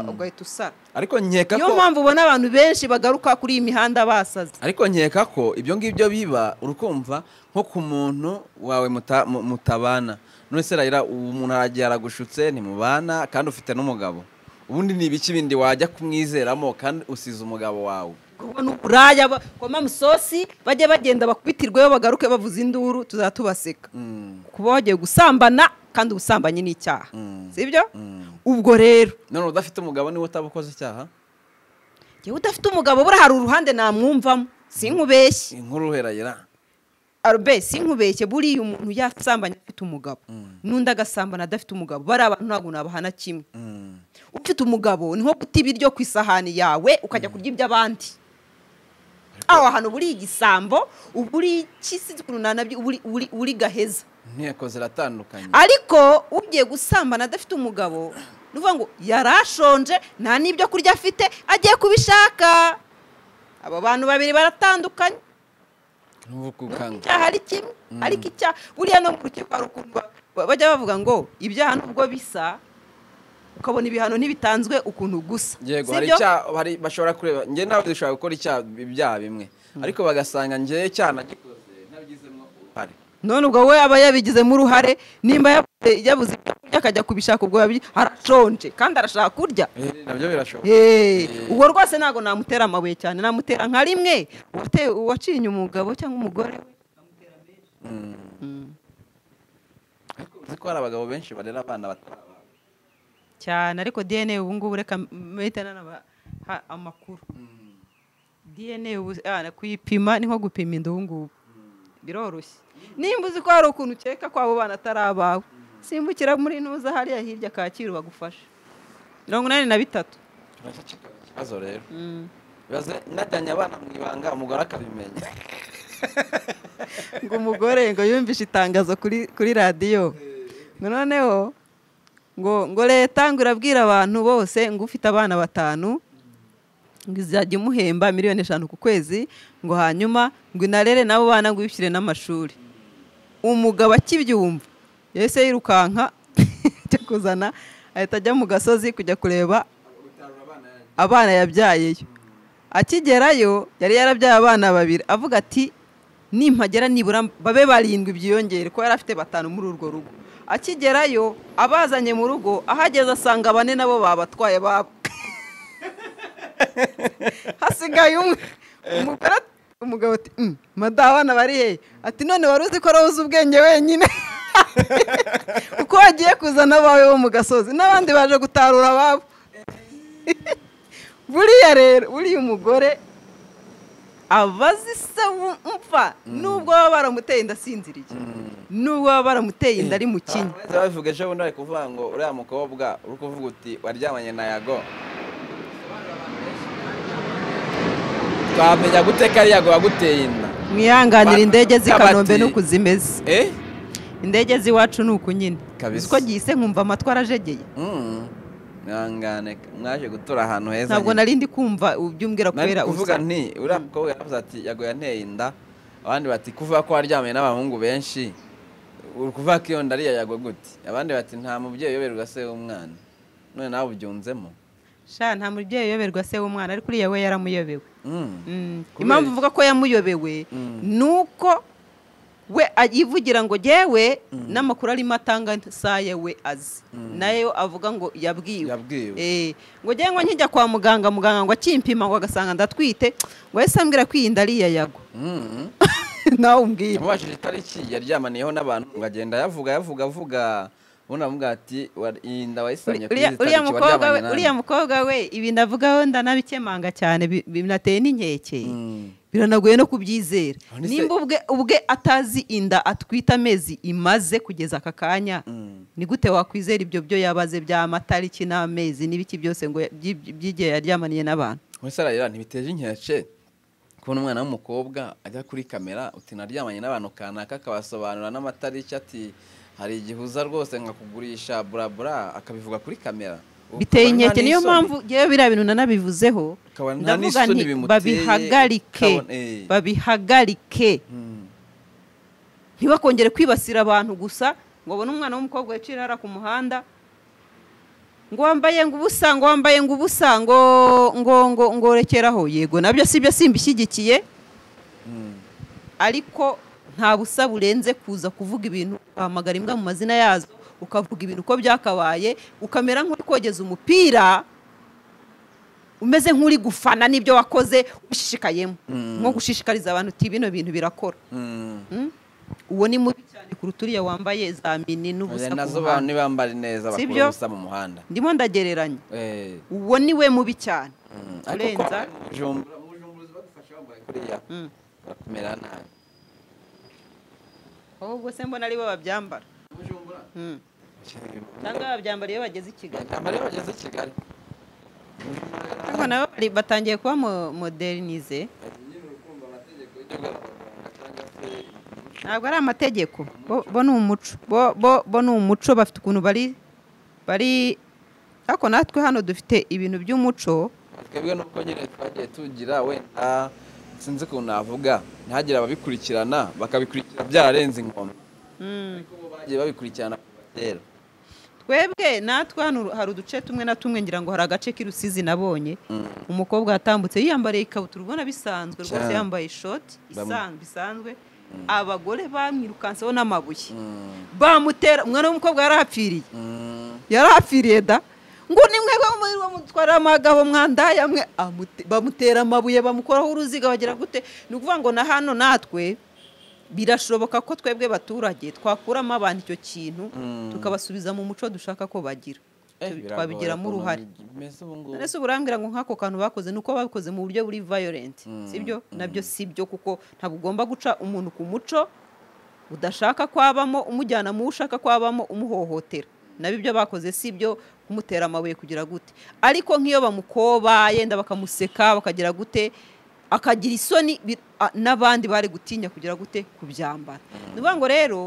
[SPEAKER 2] ugahita usara.
[SPEAKER 1] Ariko nkeka ko
[SPEAKER 2] niyo mpamvu ubona abantu benshi bagaruka kuri iyi mihanda basaze.
[SPEAKER 1] Ariko nkeka ko ibyo ngibyo biba urukumva nko ku muntu wawe mutabana. None se Rayira umuntu aragiye aragushutse ntimubana kandi ufite n'umugabo, ubundi ni ibiki bindi wajya kumwizeramo kandi usize umugabo wawe?
[SPEAKER 2] Kubona uraya koma musosi bajye bagenda bakubitirweyo bagaruke bavuza induru tuzatubaseka. Kuba wagiye gusambana kandi ubusambanye ni icyaha, sibyo? Ubwo rero
[SPEAKER 1] none udafite umugabo niwe utabukoze icyaha.
[SPEAKER 2] Yewe udafite umugabo bura hari uruhande namwumvamo, sinkubeshye.
[SPEAKER 1] Inkuru Rayira
[SPEAKER 2] Arbe sinkubeshye, buri umuntu yasambanye afite umugabo n'undi agasambana adafite umugabo, bari abantu ntabwo nabahana kimwe. Ufite umugabo ni nko guta ibiryo ku isahani yawe ukajya kurya iby'abandi. Aho hano buri igisambo, uburi kisi kunana uri gaheza.
[SPEAKER 1] Nteko ziratandukanye.
[SPEAKER 2] Ariko ugiye gusambana adafite umugabo, nuvuga ngo yarashonje nta nibyo kurya afite agiye kubishaka. Abo bantu babiri baratandukanye. Hari kimwe, ariko icya buriya no mu rukiko hari ukuntu bajya bavuga ngo ibyaha nubwo bisa ukabona ibihano ntibitanzwe ukuntu gusa.
[SPEAKER 1] Yego hari bashobora kureba nge nawe dushobora gukora ibyaha bimwe, ariko bagasanga nge cyana gikoze nabigizemo uruhare.
[SPEAKER 2] None ubwo we aba yabigizemo uruhare, nimba yabuze akajya kubishaka ubwo arashonje kandi arashaka kurya
[SPEAKER 1] nabyo birashoboka
[SPEAKER 2] ubwo rwose ntabwo namutera amabuye cyane namutera nka rimwe uwacinye umugabo cyangwa umugore we amutera menshi
[SPEAKER 1] uzi ko hari abagabo benshi barera abana batwara
[SPEAKER 2] cyane ariko DNA ubu ngubu reka mpita nabaha amakuru DNA kuyipima ni nko gupima inda ubu ngubu biroroshye nimba uzi ko hari ukuntu ukeka ko abo bana atari abawe simbukira muri ntuza hariya hirya Kacyiru bagufasha 83
[SPEAKER 1] ikibazo rero bibaze najyanye abana mu ibanga umugore akabimenya
[SPEAKER 2] ngo umugore ngo yumvishe itangazo kuri radiyo noneho ngo leta ngo irabwira abantu bose ngo ufite abana 5 ngo izajya imuhemba 5 miliyoni ku kwezi ngo hanyuma ngo inarere nabo bana ngo yishyire n'amashuri umugabo akibyumva yese yirukanka cyo kuzana ahita ajya mu gasozi kujya kureba abana yabyayeyo akigerayo yari yarabyaye abana 2 avuga ati nimpagera nibura babe 7 byiyongere ko yari afite 5 muri urwo rugo akigerayo abazanye mu rugo ahageze asanga 4 nabo babatwaye babo hasigaye umugabo ati madabana bari he ati none wari uzi ko roza ubwenge wenyine uko wagiye kuzana abawe bo mu gasozi n'abandi baje gutarura ababo buriya rero buriya umugore abazi se umva nubwo baba baramuteye inda asinziriye nubwo baba baramuteye inda ari mu kinya
[SPEAKER 1] babivuga ejo bundi bari kuvuga ngo uriya mukobwa uri kuvuga uti waryamanye na Yago twamenya gute ko ari Yago waguteye inda
[SPEAKER 2] mwihanganira indege z'Ikanombe no kuzimeze indege z'iwacu ni uku nyine uko gise nkumva amatwi arajegeye
[SPEAKER 1] mwangane mwaje gutura ahantu heza
[SPEAKER 2] ntabwo narindi kumva ubyumbwira kubera
[SPEAKER 1] uvuga nti uriya mukobwa yaravuze ati Yago yanteye inda abandi bati kuvuga ko waryamanye n'abahungu benshi uri kuvuga ko iyo nda ari Yago gute abandi bati nta mubyeyi uyoberwa se w'umwana none nawe ubyunzemo
[SPEAKER 2] nta mubyeyi uyoberwa se w'umwana ariko uriya we yaramuyobewe impamvu uvuga ko yamuyobewe nuko we ayivugira ngo jewe n'amakuru arimo atanga saye we azi nayo avuga ngo yabwiwe ngo jewe ngo nkijya kwa muganga ngo akimpima ngo agasanga ndatwite ngo yese ambwira kwiyinda ari Yago nawe umbwira
[SPEAKER 1] yamubashije itariki yaryamaniyeho n'abantu ngo agenda yavuga ubona avuga ati inda wayisamye kuri itariki waryamanye
[SPEAKER 2] uriya mukobwa we ibi ndavugaho ndanabikemanga cyane binateye n'inkeke biranagoye no kubyizera nimba ubwe atazi inda atwita amezi imaze kugeza aka kanya ni gute wakwizera ibyo byo yabaze by'amatariki n'amezi n'ibiki byose ngo byigiye yaryamaniye n'abantu
[SPEAKER 1] wese ararira ntibiteje inkeke kubona umwana w'umukobwa ajya kuri kamera uti naryamanye n'abantu kanaka akabasobanura n'amatariki ati hari igihe uza rwose nkakugurisha burabura akabivuga kuri kamera
[SPEAKER 2] biteye inkeke niyo mpamvu yewe biriya bintu nanabivuzeho ndavuga nti babihagarike ntibakongere kwibasira abantu gusa ngo babone umwana w'umukobwa yicira hara ku muhanda ngo wambaye ngo ubusa ngo rekeraho yego nabyo sibyo simbishyigikiye ariko nta busa burenze kuza kuvuga ibintu uhamagara imbwa mu mazina yazo ukavuga ibintu uko byakabaye ukamera nk'uri kogeza umupira umeze nk'uri gufana n'ibyo wakoze ushishikayemo nko gushishikariza abantu uti bino bintu birakora uwo ni mubi cyane kuruta uriya wambaye za mini n'ubusa ku
[SPEAKER 1] nazo bantu ntibambare neza bakora ubusa mu muhanda
[SPEAKER 2] ndimo ndagereranya uwo ni we mubi cyane
[SPEAKER 1] kurenza mujumbuzi badufasha bambaye kuriya bakumera nabi
[SPEAKER 2] ahubwo se mbona aribo babyambara cyangwa babyambara iyo bageze i Kigali ariko nabo batangiye kuba modernize ntabwo ari amategeko bo ni umuco bo ni umuco bafite ukuntu bari ariko natwe hano dufite ibintu by'umuco
[SPEAKER 1] twebwe nuko nyine twagiye tugira wenda sinzi ukuntu navuga ntihagire ababikurikirana bakabikurikira byararenze inkombe ariko bo bagiye babikurikirana rero
[SPEAKER 2] twebwe natwe hano hari uduce tumwe na tumwe ngira ngo hari agace k'Irusizi nabonye umukobwa yatambutse yiyambariye ikabutura ubona bisanzwe rwose yambaye ishoti bisanzwe abagore bamwirukanseho n'amabuye bamutera umwana w'umukobwa yarahapfiriye da ngo nimwe bamutwara amagabo mwandaya mwe bamutera amabuye bamukoraho uruziga bagira gute ni ukuvuga ngo na hano natwe birashoboka ko twebwe baturage twakuramo abantu icyo kintu tukabasubiza mu muco dushaka ko bagira twabigiramo uruhare nese urambwira ngo nk'ako kantu bakoze nuko babikoze mu buryo buri violent sibyo nabyo sibyo kuko ntabwo ugomba guca umuntu ku muco udashaka kwabamo umujyana mu ushaka kwabamo umuhohotera nabyo ibyo bakoze sibyo kumutera amabuye kugira gute ariko nk'iyo bamukoba yenda bakamuseka bakagira gute akagira isoni n'abandi bari gutinya kugira gute kubyambara nuvuga ngo rero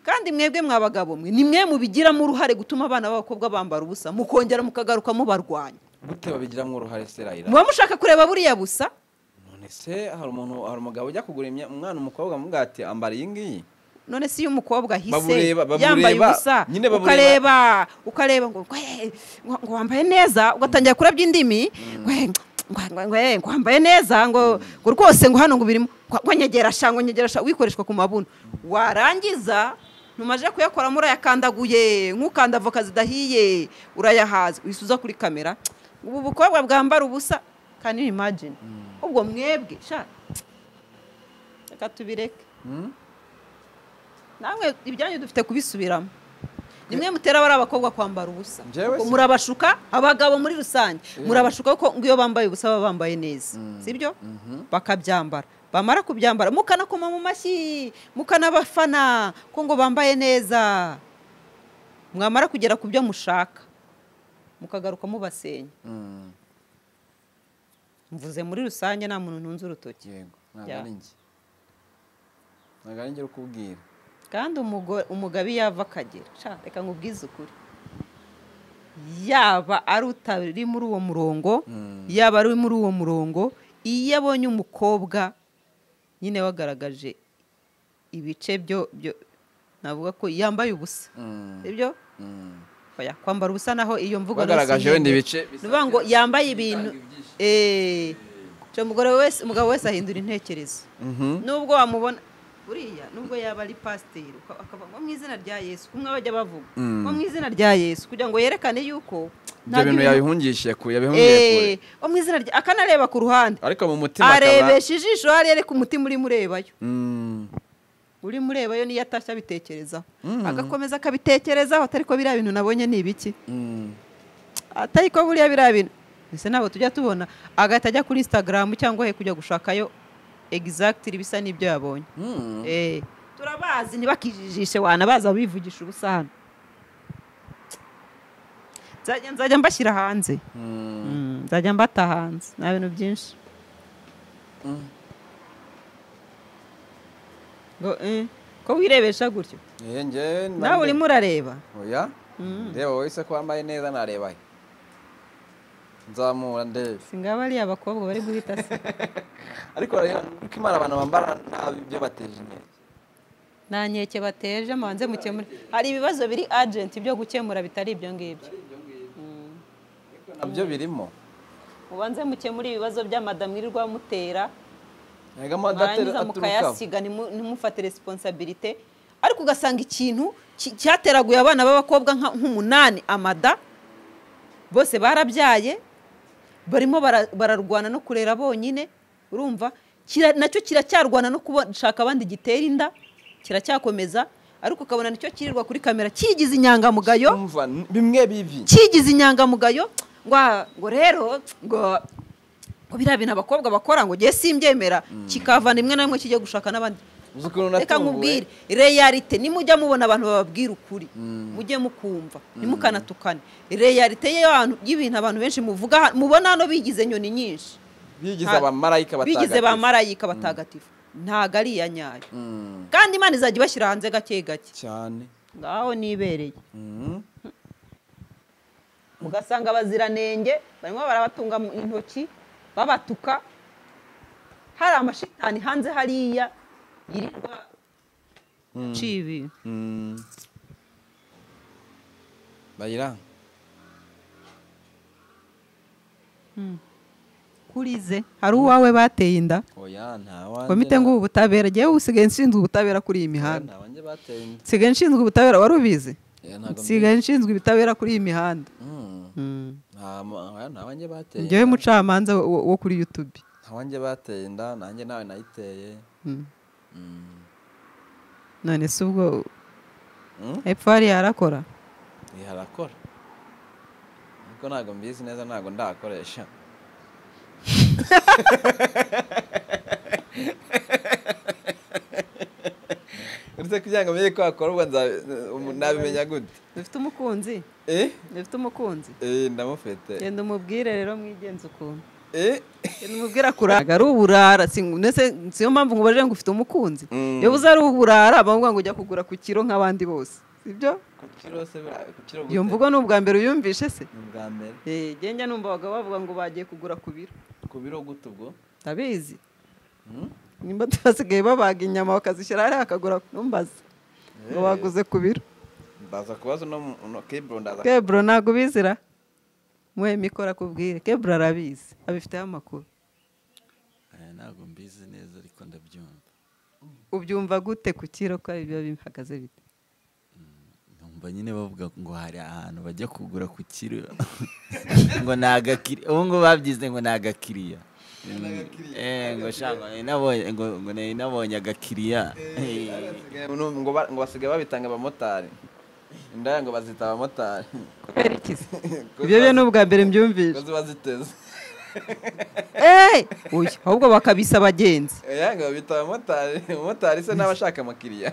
[SPEAKER 2] kandi mwebwe mwabagabo mwe ni mwe mubigiramo uruhare gutuma abana b'abakobwa bambara ubusa mukongera mukagaruka mubarwanya
[SPEAKER 1] gute babigiramo uruhare Serayira
[SPEAKER 2] muba mushaka kureba buriya busa
[SPEAKER 1] none se hari umugabo ujya kugura umwana umukobwa amuga ati ambara iyi ngiyi
[SPEAKER 2] none si iyo umukobwa ahise yambaye ubusa ukareba ngo wambaye neza ugatangira kurabya indimi ngo wambaye neza ngo rwose ngo hano ngo birimo ngo nyegera wikoreshwa ku mabuno warangiza ntumaje kuyakora muri ayakandaguye nk'ukanda avoka zidahiye urayahaza wisuza kuri kamera ubu bukobwa bwambara ubusa can you imagine ubwo mwebwe reka tubireke namwe ibyanyu dufite kubisubiramo nimwe mutera bari abakobwa kwambara ubusa murabashuka abagabo muri rusange murabashuka ko iyo bambaye ubusa baba bambaye neza sibyo bakabyambara bamara kubyambara mukanakoma mu mashyi mukanabafana ko ngo bambaye neza mwamara kugera ku byo mushaka mukagaruka mubasenya mvuze muri rusange nta muntu ntunze urutoki
[SPEAKER 1] ntabwo ari njye ukubwira
[SPEAKER 2] kandi umugabo iyo ava akagera reka nkubwize ukuri yaba ari utari muri uwo murongo yaba ari muri uwo murongo iyo abonye umukobwa nyine wagaragaje ibice byo navuga ko yambaye ubusa sibyo kwambara ubusa naho iyo mvugo
[SPEAKER 1] bagaragaje wenda ibice
[SPEAKER 2] bivuga ngo yambaye ibintu umugabo wese ahindura intekerezo nubwo wamubona buriya nubwo yaba ari pasiteri akava mu izina rya Yesu kumwe bajya bavuga mu izina rya Yesu kugira ngo yerekane yuko
[SPEAKER 1] ibyo bintu yabihungishe kure
[SPEAKER 2] mu izina rya akanareba ku ruhande
[SPEAKER 1] ariko mu mutima
[SPEAKER 2] arebesha ijisho hari ariko umutima uri murebayo uri murebayo niyo atashya abitekerezaho agakomeza akabitekerezaho atari ko biriya bintu nabonye ni ibiki atari ko buriya biriya bintu mbese ntabwo tujya tubona agahita ajya kuri Instagram cyangwa he kujya gushakayo exactly bisa n'ibyo yabonye turabazi ntibakijijishe wanabaza bivugisha ubusa hano nzajya mbashyira hanze nzajya mbata hanze nta bintu byinshi ko wirebesha gutyo nawe urimo urareba
[SPEAKER 1] oya reba wowe se ko wambaye neza nareba nzamura ndebe
[SPEAKER 2] singaba ari abakobwa bari guhita se
[SPEAKER 1] ariko imana abantu bambara nabi ibyo bateje inkeke
[SPEAKER 2] nta nkeke bateje manze mukemure hari ibibazo biri agent byo gukemura bitari ibyo ngibyo
[SPEAKER 1] nabyo birimo
[SPEAKER 2] ubanze mukemure ibibazo by'amadamu irirwa mutera
[SPEAKER 1] mwangiza
[SPEAKER 2] mukayasiga ntimufate responsibility ariko ugasanga ikintu cyateraguye abana b'abakobwa nk'umunani amada bose barabyaye barimo bararwana no kurera bonyine urumva nacyo kiracyarwana no gushaka abandi gitera inda kiracyakomeza ariko ukabona nicyo kirirwa kuri kamera kigize inyangamugayo
[SPEAKER 1] bimwe bivi
[SPEAKER 2] kigize inyangamugayo ngo rero ngo biriya bintu abakobwa bakora ngo ngiye simbyemera kikavana imwe na rimwe kijya gushaka n'abandi reka nkubwire realite nimujya mubona abantu bababwira ukuri mujye mukumva nimukanatukane realite y'ibintu abantu benshi muvuga mubona hano bigize nyoni nyinshi bigize abamarayika batagatifu ntago ari iya nyayo kandi Imana izajya ibashyira hanze gake gake
[SPEAKER 1] cyane
[SPEAKER 2] ngaho nibereye mugasanga abaziranenge barimo barabatunga intoki babatuka hari amashitani hanze hariya yirirwa cibi
[SPEAKER 1] bayira
[SPEAKER 2] kurize hari uwawe bateye inda
[SPEAKER 1] oya ntawanje
[SPEAKER 2] komite ngo ubutabera giye usigaye nshinzwe ubutabera kuri iyi mihanda
[SPEAKER 1] ntawanje bateye inda
[SPEAKER 2] sigaye nshinzwe ubutabera warubizi sigaye nshinzwe ubutabera kuri iyi mihanda
[SPEAKER 1] ntawanje bateye
[SPEAKER 2] ngewe mucamanza wo kuri YouTube
[SPEAKER 1] ntawanje bateye inda nanjye nawe nayiteye
[SPEAKER 2] none se ubwo hepfo hari harakora
[SPEAKER 1] harakora ariko ntabwo mbizi neza ntabwo ndakoresha uretse kugira ngo menye ko wakora ubwo nabimenya gute
[SPEAKER 2] dufite umukunzi dufite umukunzi
[SPEAKER 1] ndamufite
[SPEAKER 2] genda umubwire rero mwigenza ukuntu genda umubwire kuraga ari uburara siyo mpamvu ngubaje ngo ufite umukunzi iyo uzi ari uburara bavuga ngo ujya kugura ku kiro nk'abandi bose sibyo iyo mvugo ni ubwa mbere uyumvishe se
[SPEAKER 1] ni ubwa mbere
[SPEAKER 2] genda numva abagabo bavuga ngo bagiye kugura ku biro
[SPEAKER 1] gute ubwo
[SPEAKER 2] ndabizi nimba basigaye babaga inyama bakazishyira hariya akagura numbaze ngo baguze ku biro
[SPEAKER 1] ndaza kubaza no
[SPEAKER 2] Kebro ntabwo ubizira muhe mikoro akubwire Kebro arabizi abifiteho amakuru
[SPEAKER 1] ntabwo mbizi neza ariko ndabyumva
[SPEAKER 2] ubyumva gute ku kiro ko biba bihagaze bite
[SPEAKER 1] numva nyine bavuga ngo hari ahantu bajya kugura ku kiro ngo nagakiriya ubu ngo babyize ngo nagakiriya ngo shanga ngo nabonye agakiriya ngo basigaye babitanga abamotari indaya ngo bazita abamotari
[SPEAKER 2] kubera iki ibyo byo ni ubwa mbere mbyumvise
[SPEAKER 1] ngo ziba ziteze
[SPEAKER 2] ahubwo bakabisa abagenzi
[SPEAKER 1] ngo babita abamotari umumotari se n'abashaka amakiriya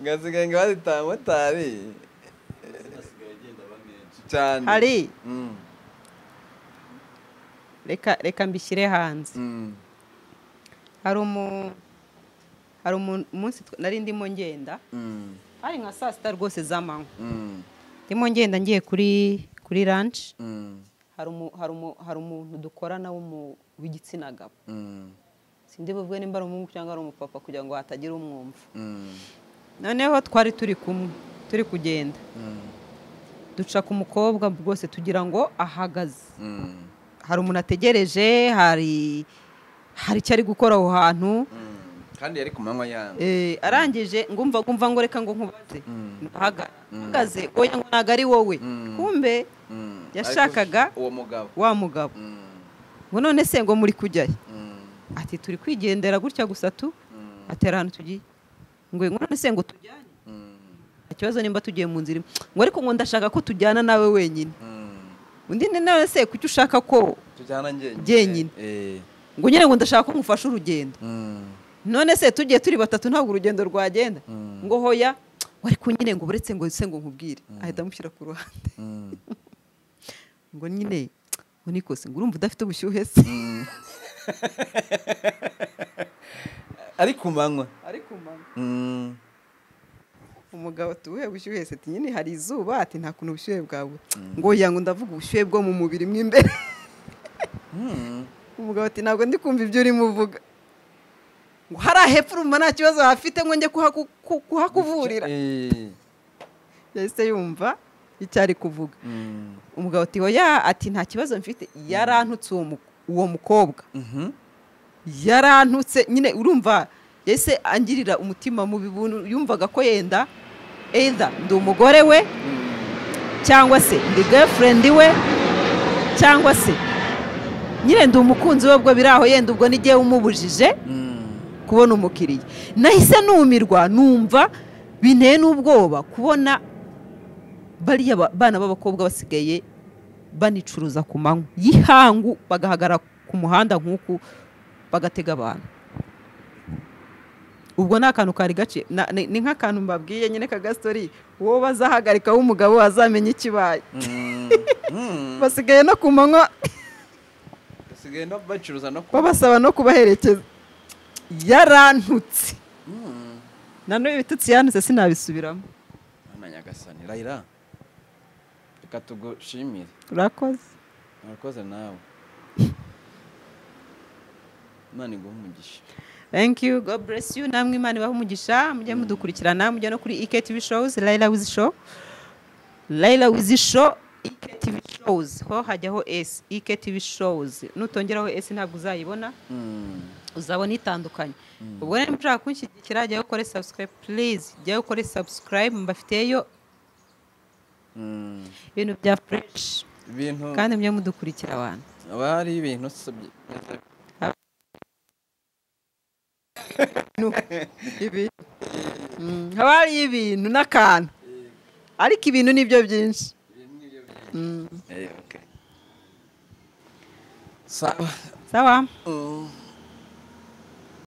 [SPEAKER 1] ngo basigaye ngo bazita abamotari cyane
[SPEAKER 2] hari reka mbishyire hanze hari umunsi nari ndimo ngenda hari nka saa sita rwose z'amanywa ndimo ngenda ngiye kuri ranch hari umuntu dukorana w'igitsina gabo sindi buvuge nimba ari umuhungu cyangwa ari umupapa kugira ngo hatagira umwumva noneho twari turi kumwe turi kugenda duca ku mukobwa rwose tugira ngo ahagaze hari umuntu ategereje hari icyo ari gukora aho hantu
[SPEAKER 1] kandi yari ku manywa yanyu
[SPEAKER 2] arangije ngumva ngo reka ngo nkubaze ahagaze oya ngo ntabwo ari wowe kumbe yashakaga wa mugabo ngo none se ngo muri kujyayo ati turi kwigendera gutya gusa atera ahantu tugiye ngo none se ngo tujyane ikibazo nimba tugiye mu nzira ngo ariko ngo ndashaka ko tujyana nawe wenyine undi none se kuki ushaka ko
[SPEAKER 1] tujyana
[SPEAKER 2] njyenyine ngo nyine ngo ndashaka ko ngufasha urugendo none se tugiye turi batatu ntabwo urugendo rwagenda ngo hoya ariko nyine ngo buretse ngo se ngo nkubwire ahita amushyira ku ruhande ngo nyine ngo nikose ngo urumva udafite ubushyuhe se
[SPEAKER 1] ari ku manywa
[SPEAKER 2] umugabo tuwe bushyuhe se ati nyine hari izuba ati nta kuntu ubushyuhe bwawe ngo oya ngo ndavuga ubushyuhe bwo mu mubiri mo imbere umugabo ati ntabwo ndi kumva ibyo urimo uvuga ngo hariya hepfo urumva nta kibazo hafite ngo njye kuhakuvurira yahise yumva icyo ari kuvuga umugabo ati oya ati nta kibazo mfite yarantutse uwo mukobwa yarantutse nyine urumva yahise angirira umutima mu bibunu yumvaga ko yenda either ndi umugore we cyangwa se ndi girlfriend we cyangwa se nyine ndi umukunzi we ubwo biri aho yenda ubwo n'igihe umubujije kubona umukiriya nahise numirwa numva binteye n'ubwoba kubona bariya bana b'abakobwa basigaye banicuruza ku manywa y'ihangu bagahagara ku muhanda nk'uku bagatega abantu ubwo ni akantu kari gace ni nk'akantu mbabwiye nyine kagastori uwo bazahagarika w'umugabo azamenya ikibaye basigaye no ku manywa
[SPEAKER 1] basigaye no bacuruza no
[SPEAKER 2] babasaba no kubaherekeza yarantutse nanone ibitutsi yanutse sinabisubiramo
[SPEAKER 1] Mana Nyagasani Raila reka tugushimire
[SPEAKER 2] urakoze
[SPEAKER 1] nawe Imana iguhe umugisha.
[SPEAKER 2] Thank you, God bless you. Namwe Imana ibahe umugisha mujye mudukurikirana mujye no kuri IKTV shows Laila Wizi Show IKTV shows ho hajyaho S IKTV shows nutongeraho S ntabwo uzayibona uzabona itandukanye ubwo rero mushaka kunshyigikira jyaho ukore subscribe please jyaho ukore subscribe mbafiteyo ibintu bya fresh kandi mwe mudukurikira abantu
[SPEAKER 1] abari ibintu
[SPEAKER 2] haba hari ibintu n'akantu ariko ibintu nibyo byinshi
[SPEAKER 1] sawa
[SPEAKER 2] sawa